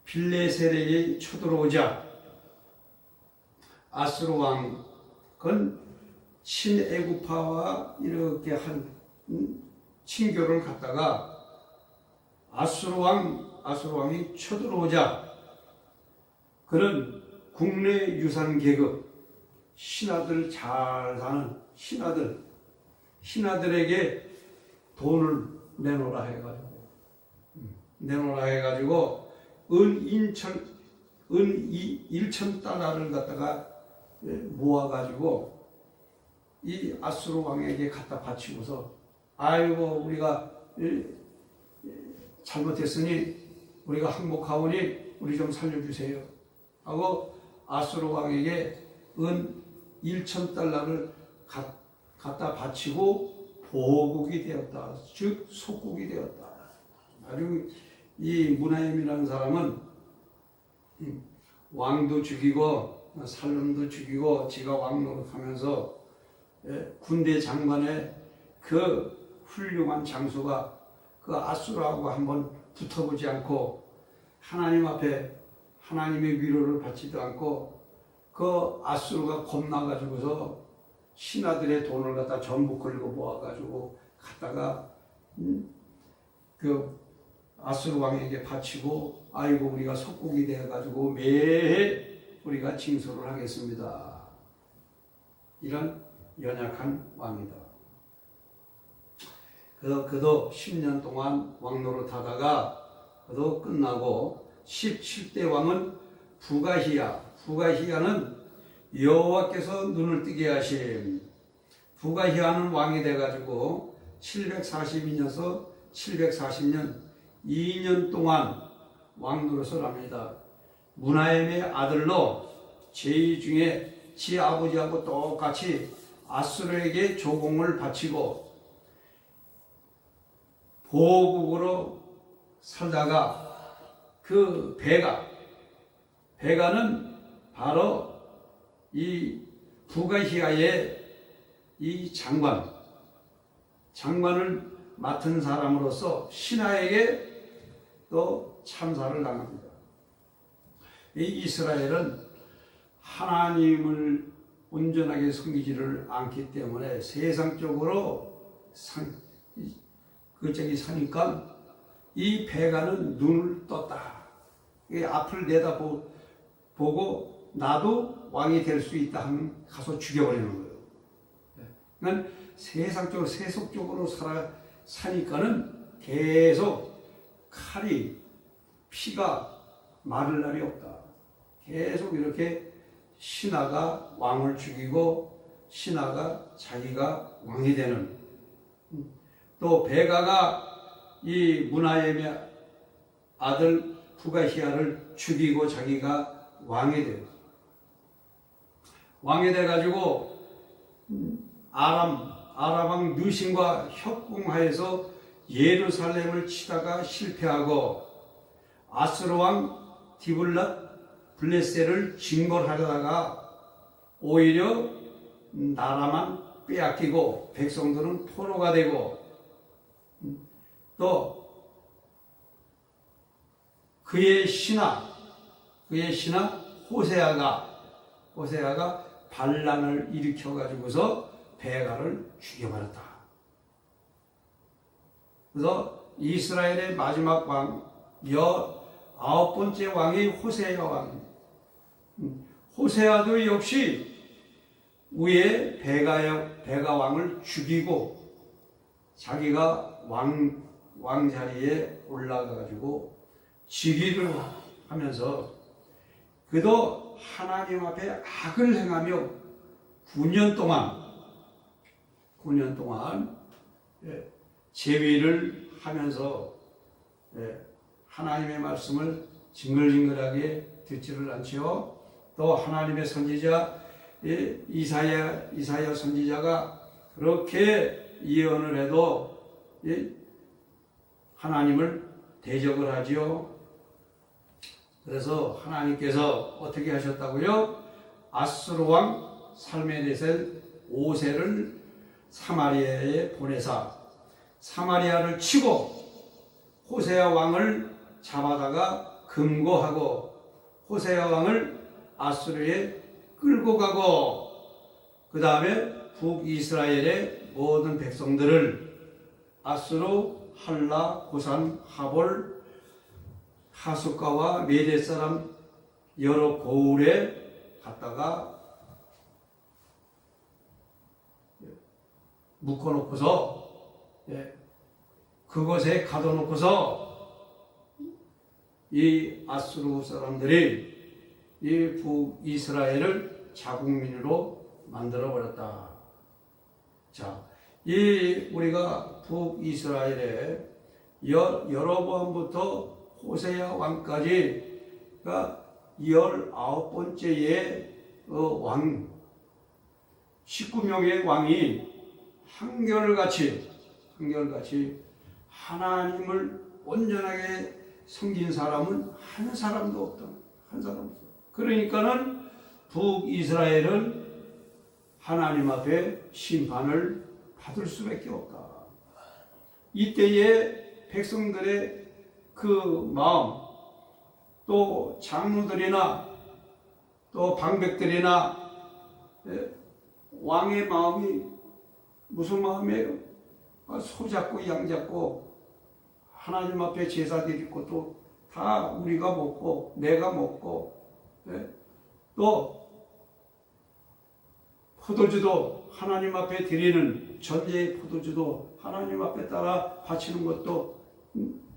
빌레셀에게 쳐들어오자 아수르 왕은 친애굽파와 이렇게 한 친교를 갖다가 아수르 왕이 쳐들어오자 그는 국내 유산 계급 신하들 잘 사는 신하들에게 돈을 내놓으라 해가지고 은 1,000달러를 갖다가 모아가지고 이 아수르 왕에게 갖다 바치고서 아이고 우리가 잘못했으니 우리가 항복하오니 우리 좀 살려주세요 하고 아수르 왕에게 은 1,000달러를 갖다 바치고 보국이 되었다. 즉 속국이 되었다. 아주 이 무나헴이라는 사람은 왕도 죽이고 살롬도 죽이고 지가 왕 노릇하면서 군대 장관의 그 훌륭한 장수가 그 아수르하고 한번 붙어보지 않고 하나님 앞에 하나님의 위로를 받지도 않고 그 아수르가 겁나가지고서 신하들의 돈을 갖다 전부 걸고 모아가지고 갖다가 그 아수르 왕에게 바치고 아이고 우리가 속국이 되어가지고 매해 우리가 징소를 하겠습니다. 이런 연약한 왕이다. 그도 10년 동안 왕노릇 하다가 그도 끝나고 17대 왕은 부가시야. 부가시야는 여호와께서 눈을 뜨게 하심. 부가시야는 왕이 돼가지고 742년에서 740년 2년 동안 왕 노릇을 합니다. 문하엠의 아들로 제2 중에 지 아버지하고 똑같이 아수르에게 조공을 바치고 보국으로 살다가 그 베가는 바로 이 부가시아의 이 장관을 맡은 사람으로서 신하에게 또 참사를 당합니다. 이 이스라엘은 하나님을 온전하게 섬기지를 않기 때문에 세상적으로 사니까 이 베가는 눈을 떴다. 앞을 내다보고 나도 왕이 될 수 있다 하면 가서 죽여버리는 거예요. 그러니까 세상적으로 세속적으로 사니까는 계속 피가 마를 날이 없다. 계속 이렇게 신하가 왕을 죽이고 신하가 자기가 왕이 되는, 또 베가가 이 문하엠의 아들 부가시아를 죽이고 자기가 왕이 돼요. 왕이 돼가지고 아람왕 느신과 협공하여서 예루살렘을 치다가 실패하고 아수르왕 디블랏 블레셋을 징벌하려다가 오히려 나라만 빼앗기고 백성들은 포로가 되고, 또 그의 신하 호세아가 반란을 일으켜 가지고서 베가를 죽여버렸다. 그래서 이스라엘의 마지막 왕 19번째 왕이 호세아 왕입니다. 호세아도 역시 위에 베가 왕을 죽이고 자기가 왕 자리에 올라가 가지고 즉위를 하면서 그도 하나님 앞에 악을 행하며 9년 동안 제위를 하면서 하나님의 말씀을 징글징글하게 듣지를 않지요. 또 하나님의 선지자 이사야 선지자가 그렇게 예언을 해도 하나님을 대적을 하지요. 그래서 하나님께서 어떻게 하셨다고요? 아수르 왕 살메네셀 5세를 사마리아에 보내사 사마리아를 치고 호세아 왕을 잡아다가 금고하고 호세아 왕을 아수르에 끌고 가고, 그 다음에 북이스라엘의 모든 백성들을 아수르, 할라, 고산, 하볼, 하숫가와 메대 사람 여러 고을에 갔다가 묶어놓고서 그곳에 가둬놓고서 이 아수르 사람들이 이 북이스라엘을 자국민으로 만들어버렸다. 자, 우리가 북이스라엘에 여러 번부터 호세아 왕까지가 19번째의 왕 19명의 왕이 한결같이 하나님을 온전하게 섬긴 사람은 한 사람도 없다. 그러니까는 북이스라엘은 하나님 앞에 심판을 받을 수밖에 없다. 이때에 백성들의 그 마음, 또 장로들이나 또 방백들이나 왕의 마음이 무슨 마음이에요? 소 잡고 양 잡고 하나님 앞에 제사 드릴 것도 다 우리가 먹고 내가 먹고, 또 포도주도 하나님 앞에 드리는 전제의 포도주도 하나님 앞에 따라 바치는 것도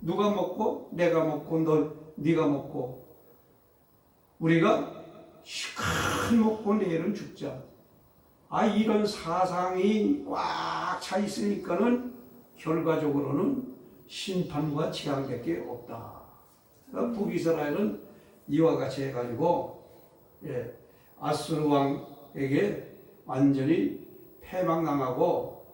누가 먹고 내가 먹고 네가 먹고 우리가 시큰 먹고 내일은 죽자. 이런 사상이 꽉 차 있으니까는 결과적으로는 심판과 재앙밖에 없다. 그러니까 북이스라엘은 이와 같이 해가지고 아수르 왕에게 완전히 패망당하고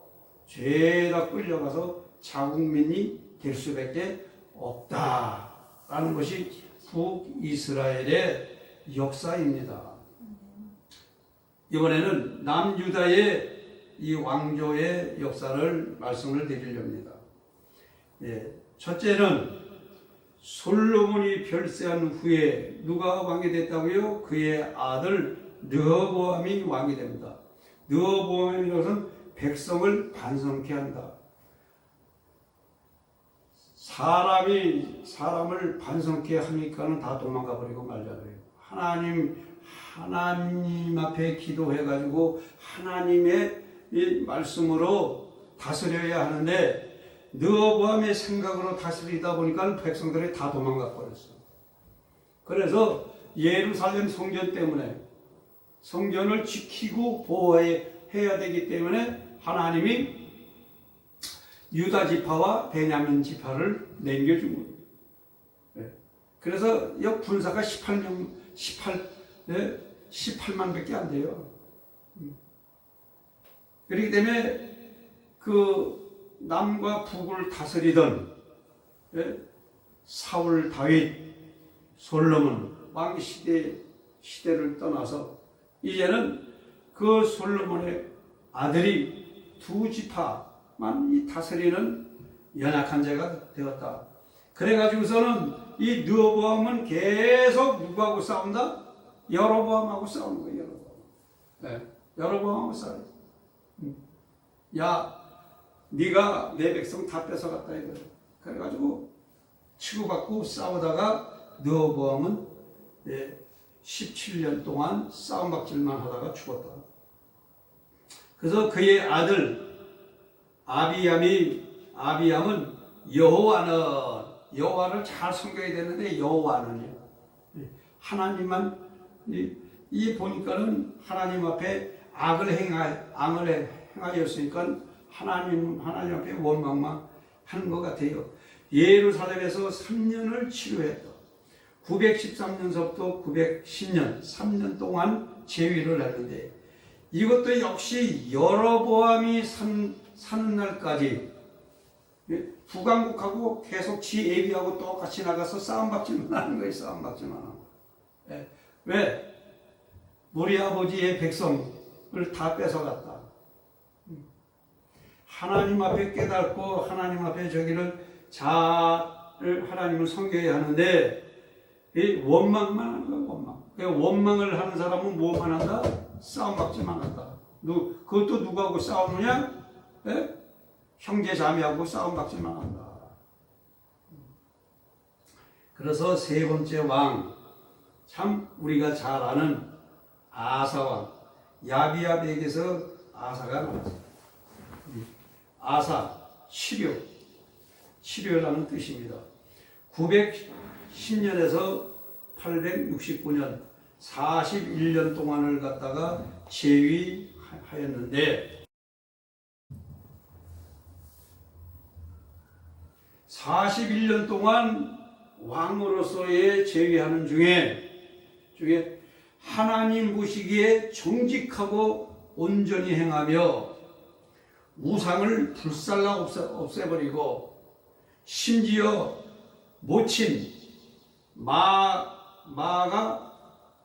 죄다 끌려가서 자국민이 될 수밖에 없다라는 것이 북이스라엘의 역사입니다. 이번에는 남유다의 이 왕조의 역사를 말씀을 드리렵니다. 첫째는 솔로몬이 별세한 후에 누가 왕이 됐다고요? 그의 아들 르호보암이 왕이 됩니다. 르호보암이라는 것은 백성을 반성케 한다. 사람을 반성케 하니까는 다 도망가 버리고 말잖아요. 하나님 앞에 기도해가지고 하나님의 이 말씀으로 다스려야 하는데 르호보암의 생각으로 다스리다 보니까 백성들이 다 도망가 버렸어. 그래서 예루살렘 성전 때문에 성전을 지키고 보호해야 되기 때문에 하나님이 유다 지파와 베냐민 지파를 남겨준 거예요. 그래서 이 군사가 18만밖에 안 돼요. 그렇기 때문에 그 남과 북을 다스리던 사울, 다윗, 솔로몬 왕 시대를 떠나서 이제는 그 솔로몬의 아들이 두 지파만 이 다스리는 연약한 자가 되었다. 그래가지고서는 이 르호보암은 계속 누구하고 싸운다? 여로보암하고 싸우는 거예요. 여로보암하고 싸워요. 야, 네가 내 백성 다 뺏어갔다 이거예요. 그래가지고 치고받고 싸우다가 르호보암은 17년 동안 싸움박질만 하다가 죽었다. 그래서 그의 아들 아비암은 여호와를 잘 섬겨야 되는데 여호와는요. 하나님만 이 보니까는 하나님 앞에 악을 행하였으니까 하나님 앞에 원망만 하는 것 같아요. 예루살렘에서 3년을 치료했다. 913년서부터 910년 3년 동안 재위를 했는데 이것도 역시 여로보암이 사는 날까지 북왕국하고 계속 지 애비하고 똑같이 나가서 싸움박질만 하는 거예요. 싸움박질만 하는 거예요. 왜? 우리 아버지의 백성을 다 뺏어갔다. 하나님 앞에 깨닫고 하나님 앞에 저기를 하나님을 섬겨야 하는데 이 원망만 하는 거야. 원망을 하는 사람은 뭐만 한다? 싸움박질만 한다. 그것도 누구하고 싸우느냐? 형제 자매하고 싸움박질만 한다. 그래서 세 번째 왕, 참 우리가 잘 아는 아사왕, 야비압에게서 아사가 나왔어요. 아사, 치료라는 뜻입니다. 910년에서 869년 41년 동안을 갖다가 재위하였는데 41년 동안 왕으로서의 재위하는 중에 하나님 보시기에 정직하고 온전히 행하며 우상을 불살라 없애버리고 심지어 모친 마아가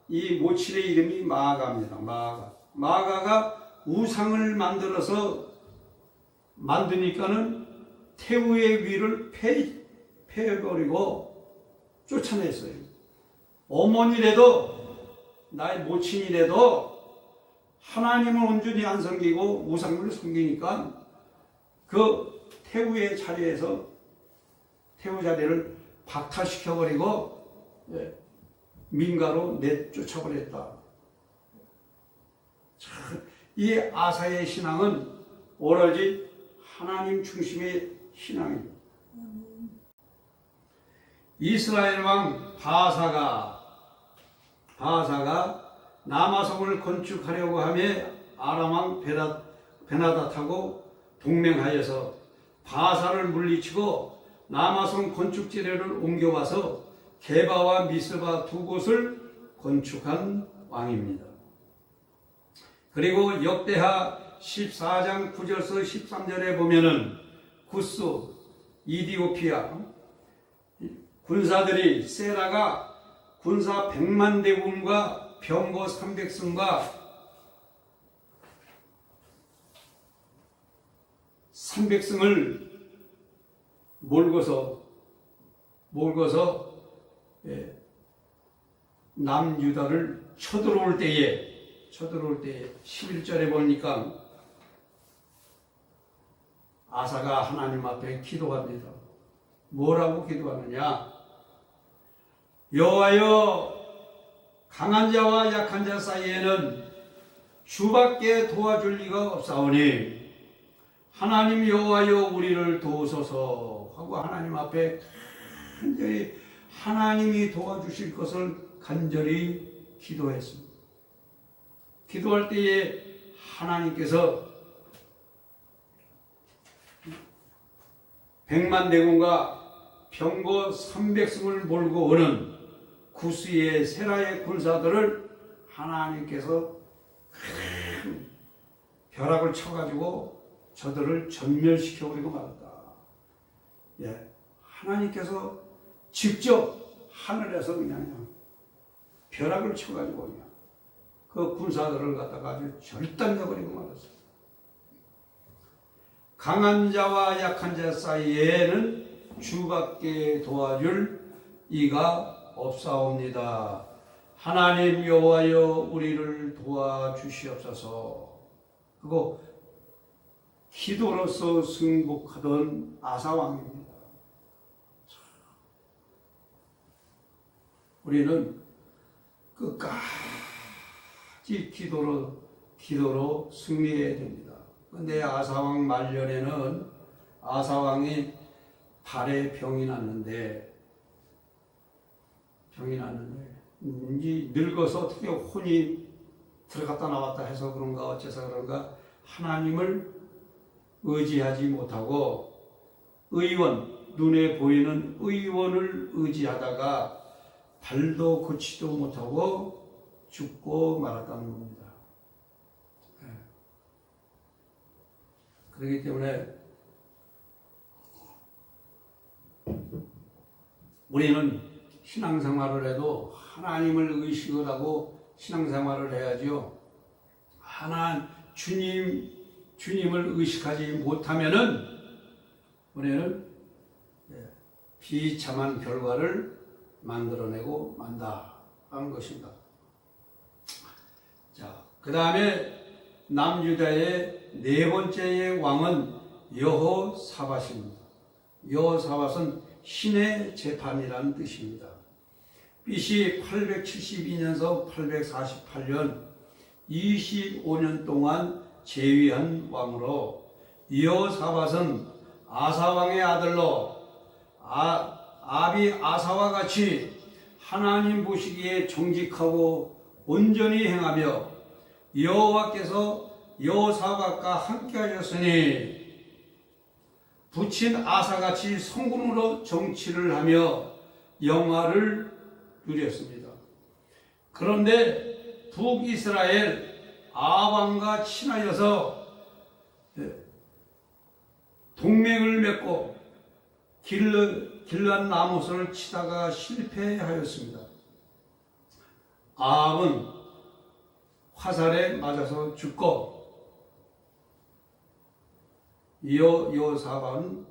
이 모친의 이름이 마아가입니다. 마아가가 우상을 만드니까는 태우의 위를 패해버리고 쫓아냈어요. 어머니라도 나의 모친이라도 하나님을 온전히 안 섬기고 우상을 섬기니까 그 태우의 자리에서 태우 자리를 박탈시켜버리고 민가로 내쫓아버렸다. 이 아사의 신앙은 오로지 하나님 중심의 신앙입니다. 이스라엘 왕 바하사가 남아성을 건축하려고 하며 아람 왕 베나닷하고 동맹하여서 바하사를 물리치고 남아성 건축 재료를 옮겨와서 게바와 미스바 두 곳을 건축한 왕입니다. 그리고 역대하 14장 9절서 13절에 보면은 구스, 이디오피아 군사들이 세라가 군사 100만 대군과 병거 300승과 300승을 몰고서 남유다를 쳐들어올 때에 11절에 보니까 아사가 하나님 앞에 기도합니다. 뭐라고 기도하느냐? 여호와여, 강한 자와 약한 자 사이에는 주밖에 도와줄 리가 없사오니 하나님 여호와여 우리를 도우소서 하고 하나님 앞에 간절히 하나님이 도와주실 것을 간절히 기도했습니다. 기도할 때에 하나님께서 100만 대군과 병거 300승을 몰고 오는 구스의 세라의 군사들을 하나님께서 큰 벼락을 쳐가지고 저들을 전멸시켜버리고 말았다. 하나님께서 직접 하늘에서 그냥 벼락을 쳐가지고 그냥 그 군사들을 갖다가 아주 절단해버리고 말았어요. 강한 자와 약한 자 사이에는 주밖에 도와줄 이가 없사옵니다. 하나님 여호와여 우리를 도와주시옵소서. 그리고 기도로서 승복하던 아사 왕입니다. 우리는 끝까지 기도로 승리해야 됩니다. 근데 아사왕 말년에는 아사왕이 발에 병이 났는데 이제 늙어서 어떻게 혼이 들어갔다 나왔다 해서 그런가 어째서 그런가 하나님을 의지하지 못하고 눈에 보이는 의원을 의지하다가 발도 걷지도 못하고 죽고 말았다는 겁니다. 그렇기 때문에 우리는 신앙생활을 해도 하나님을 의식을 하고 신앙생활을 해야죠. 주님을 의식하지 못하면은 우리는 비참한 결과를 만들어내고 만다 하는 것입니다. 자, 그 다음에 남유다의 네 번째의 왕은 여호사밧입니다. 여호사밧은 신의 재판이라는 뜻입니다. BC 872년서 848년 25년 동안 재위한 왕으로 여호사밧은 아사왕의 아들로 아비 아사와 같이 하나님 보시기에 정직하고 온전히 행하며 여호와께서 여호사밧과 함께 하셨으니 부친 아사같이 성공으로 정치를 하며 영화를 누렸습니다. 그런데 북이스라엘 아방과 친하여서 동맹을 맺고 길르앗 나못을 치다가 실패하였습니다. 아합은 화살에 맞아서 죽고 여호사밧은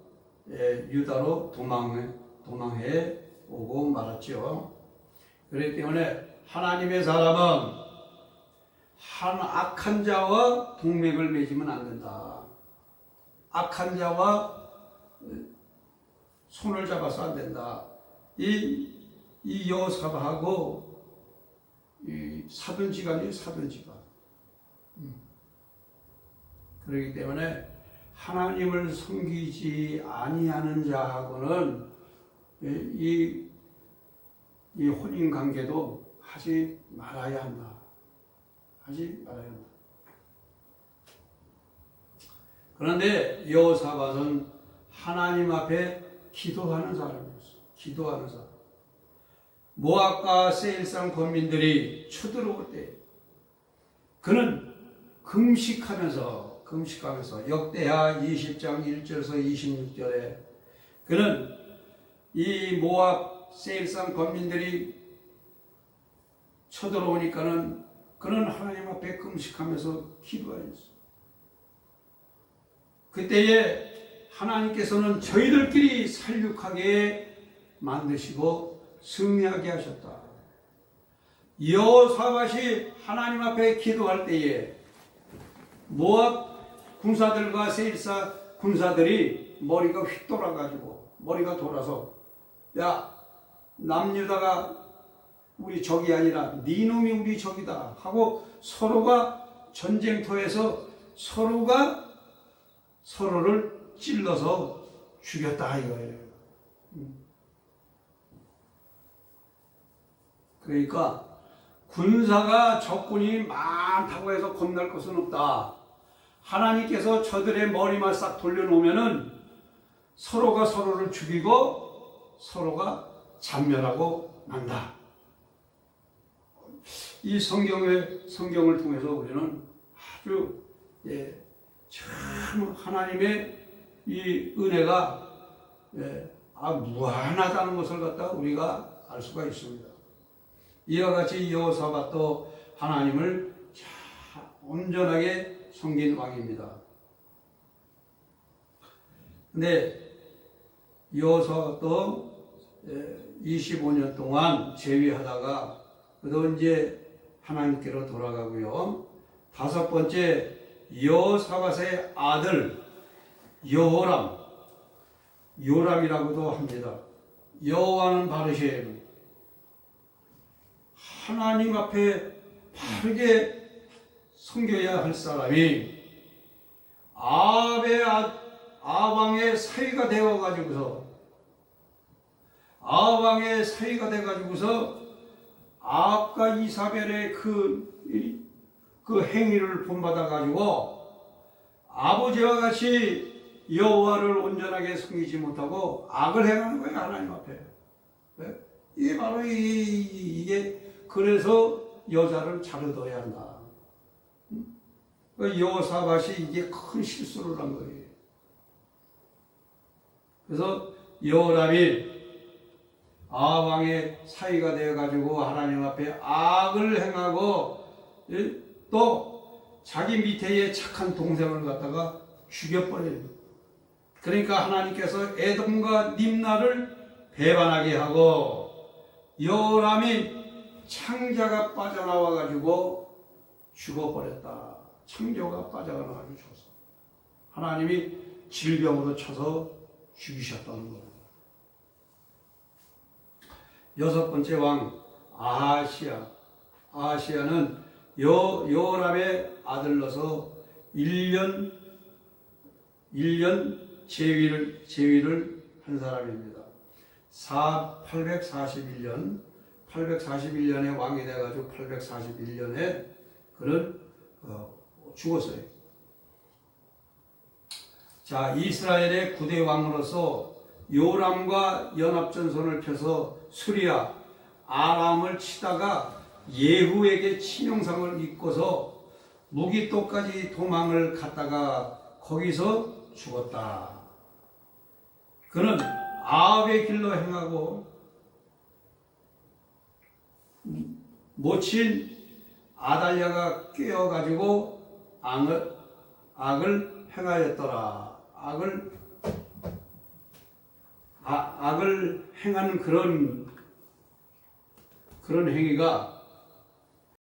유다로 도망해 오고 말았죠. 그렇기 때문에 하나님의 사람은 한 악한 자와 동맹을 맺으면 안 된다. 악한 자와 손을 잡아서 안 된다. 이 여호사밧하고 이 사돈지간이 사돈지간. 그렇기 때문에 하나님을 섬기지 아니하는 자하고는 이 이 혼인 관계도 하지 말아야 한다. 하지 말아야 한다. 그런데 여호사밧은 하나님 앞에 기도하는 사람이었어. 기도하는 사람. 모압과 세일산 권민들이 쳐들어올 때 그는 금식하면서 역대하 20장 1절에서 26절에 그는 이 모압 세일산 권민들이 쳐들어오니까는 그는 하나님 앞에 금식하면서 기도하였어. 그때에 하나님께서는 저희들끼리 살육하게 만드시고 승리하게 하셨다. 여호사밧이 하나님 앞에 기도할 때에 모압 군사들과 세일사 군사들이 머리가 휙 돌아가지고 머리가 돌아서 야 남유다가 우리 적이 아니라 네 놈이 우리 적이다 하고 서로가 전쟁터에서 서로가 서로를 찔러서 죽였다 이거예요. 그러니까 군사가 적군이 많다고 해서 겁날 것은 없다. 하나님께서 저들의 머리만 싹 돌려놓으면은 서로가 서로를 죽이고 서로가 잔멸하고 난다. 이 성경을 통해서 우리는 아주 참 하나님의 이 은혜가 무한하다는 것을 갖다가 우리가 알 수가 있습니다. 이와 같이 여호사밧도 하나님을 온전하게 섬긴 왕입니다. 근데 여호사밧도 25년 동안 재위하다가 그도 이제 하나님께로 돌아가고요. 다섯 번째 여호사밧의 아들 요람이라고도 합니다. 여호와는 바르시에요. 하나님 앞에 바르게 섬겨야 할 사람이 아합의 사위가 되어가지고서 아합과 이사벨의 그 행위를 본받아가지고 아버지와 같이 여호와를 온전하게 섬기지 못하고 악을 행하는 거예요. 하나님 앞에. 이게 바로 이게 그래서 여자를 잘 얻어야 한다. 여호사밧이 이게 큰 실수를 한 거예요. 그래서 여호람이 아합왕의 사위가 되어가지고 하나님 앞에 악을 행하고 또 자기 밑에 착한 동생을 갖다가 죽여버려요. 그러니까 하나님께서 에돔과 림나를 배반하게 하고 여호람이 창자가 빠져나와가지고 죽어버렸다. 창조가 빠져나와가지고 죽었어. 하나님이 질병으로 쳐서 죽이셨다는 거예요. 여섯 번째 왕 아하시야는 여호람의 아들로서 1년 재위를 한 사람입니다. 841년에 왕이 돼가지고 841년에 그는 죽었어요. 자, 이스라엘의 9대 왕으로서 요람과 연합전선을 펴서 수리아, 아람을 치다가 예후에게 치명상을 입고서 무기토까지 도망을 갔다가 거기서 죽었다. 그는 아합의 길로 행하고 모친 아달랴가 꿰어가지고 악을 행하였더라. 악을 행하는 그런 행위가